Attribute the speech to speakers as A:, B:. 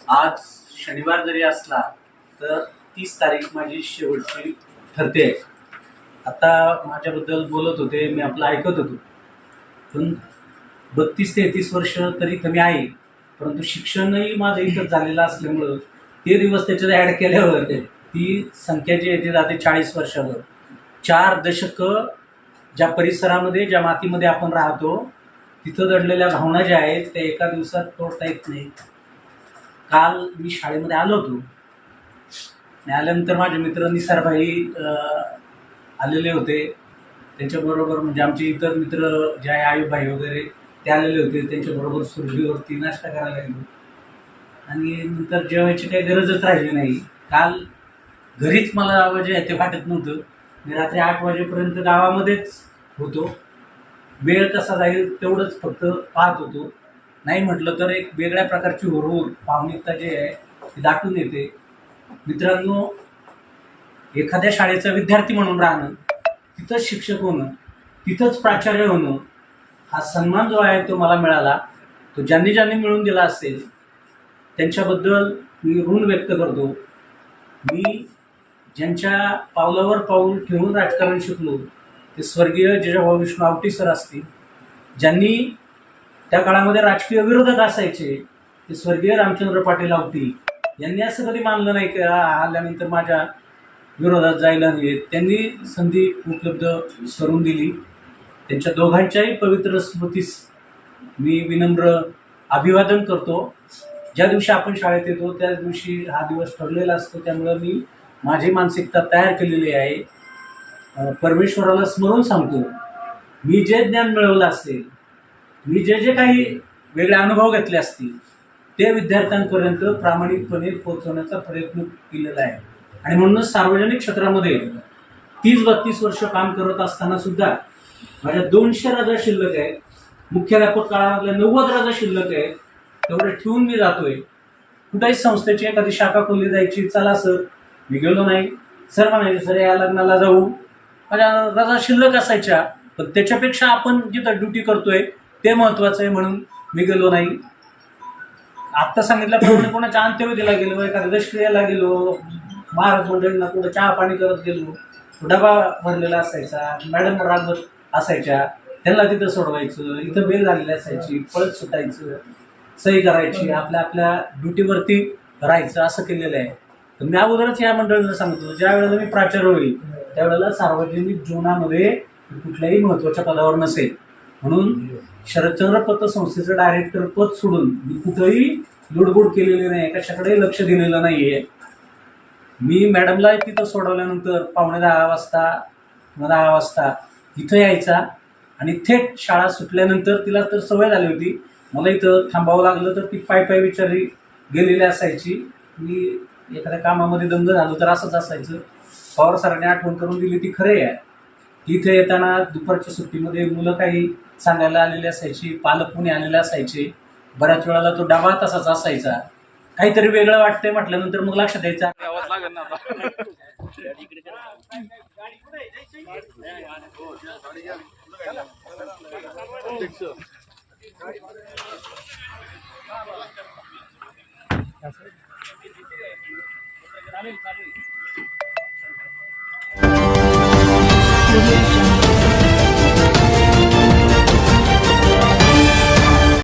A: आज शनिवार जरी असला तर 30 तारीख माझी शेवटची ठरते. आता माझ्याबद्दल बोलत होते, मी आपलं ऐकत होतो, पण 32 ते 33 वर्ष तरी कमी आहे, परंतु शिक्षणही माझं इथं झालेलं असल्यामुळं ते दिवस त्याच्यात ॲड केल्यावर ती संख्या जी आहे ती जाते 40 वर्षावर. 4 दशकं ज्या परिसरामध्ये, ज्या मातीमध्ये आपण राहतो, तिथं दडलेल्या भावना ज्या आहेत त्या एका दिवसात तोडता येत नाही. काल मी शाळेमध्ये आलो होतो आणि आल्यानंतर माझे मित्र निसारभाई आलेले होते. त्यांच्याबरोबर म्हणजे आमचे इतर मित्र जे आहे आयुबभाई वगैरे ते आलेले होते. त्यांच्याबरोबर सुरभीवरती नाश्ता करायला गेलो आणि नंतर जेवायची काही गरजच राहिली नाही. काल घरीच मला जे आहे ते वाटत नव्हतं. मी रात्री 8 वाजेपर्यंत गावामध्येच होतो. वेळ कसा जाईल तेवढंच फक्त पाहत होतो. नाही म्हटलं तर एक वेगळ्या प्रकारची हुरूर, भावनिकता जी आहे ती दाटून येते. मित्रांनो, एखाद्या शाळेचा विद्यार्थी म्हणून राहणं, तिथंच शिक्षक होणं, तिथंच प्राचार्य होणं, हा सन्मान जो आहे तो मला मिळाला. तो ज्यांनी ज्यांनी मिळवून दिला असेल त्यांच्याबद्दल मी ऋण व्यक्त करतो. मी ज्यांच्या पावलावर पाऊल ठेवून राजकारण शिकलो ते स्वर्गीय जिजाभाऊ विष्णू आवटी सर असतील. ज्यांनी त्या काळामध्ये राजकीय विरोधक असायचे ते स्वर्गीय रामचंद्र पाटील आवटी यांनी असं कधी मानलं नाही की आल्यानंतर माझ्या विरोधात जायला हवे. त्यांनी संधी उपलब्ध करून दिली. त्यांच्या दोघांच्याही पवित्र स्मृतीस मी विनम्र अभिवादन करतो. ज्या दिवशी आपण शाळेत येतो त्या दिवशी हा दिवस ठरलेला असतो, त्यामुळं मी माझी मानसिकता तयार केलेली आहे. परमेश्वराला स्मरून सांगतो, मी जे ज्ञान मिळवलं असेल, मी जे जे काही वेगळे अनुभव घेतले असतील ते विद्यार्थ्यांपर्यंत प्रामाणिकपणे पोहोचवण्याचा प्रयत्न केलेला आहे. आणि म्हणूनच सार्वजनिक क्षेत्रामध्ये 30-32 वर्ष काम करत असताना सुद्धा माझ्या 200 रजा शिल्लक आहेत. मुख्याध्यापक काळामधल्या 90 रजा शिल्लक आहेत. तेवढे ठेवून मी जातोय. कुठल्याही संस्थेची एखादी शाखा खोलली जायची, चला सर, मी गेलो नाही. सर म्हणायचे, सर या लग्नाला जाऊ. माझ्या रजा शिल्लक असायच्या, पण त्याच्यापेक्षा आपण जिथं ड्युटी करतोय ते महत्त्वाचं आहे म्हणून मी गेलो नाही. आत्ता सांगितल्याप्रमाणे कोणाच्या अंत्यविधीला गेलो, एखाद्या दशक्रियेला गेलो, महाराज मंडळींना कुठं चहा पाणी करत गेलो, डबा भरलेला असायचा, मॅडम रागवत असायच्या, त्यांना तिथं सोडवायचं, इथं बेल झालेली असायची, पळत सुटायचं, सही करायची, आपल्या आपल्या ड्युटीवरती राहायचं, असं केलेलं आहे. तर मी अगोदरच या मंडळींना सांगतो, ज्या वेळेला मी प्राचार्य होईल त्यावेळेला सार्वजनिक जीवनामध्ये कुठल्याही महत्त्वाच्या पदावर नसेल. म्हणून शरदचंद्र पतसंस्थेचं डायरेक्टर पद सोडून मी कुठंही लुडबुड केलेली नाही, कशाकडेही लक्ष दिलेलं नाही आहे. मी मॅडमला तिथं सोडवल्यानंतर 9:45 वाजता इथं यायचा आणि थेट शाळा सुटल्यानंतर तिला तर सवय झाली होती, मला इथं थांबावं लागलं तर ती पायी विचारली गेलेली असायची. मी एखाद्या कामामध्ये दंग झालो तर असंच असायचं. पवार सरांनी आठवण करून दिली ती खरे आहे. इथे येताना दुपारच्या सुट्टीमध्ये मुलं काही सांगायला आलेले असायची, पालक पुणे आलेले असायचे. बऱ्याच वेळेला तो डबा तसाच असायचा. काहीतरी वेगळं वाटतंय म्हटल्यानंतर मग लक्षात यायचं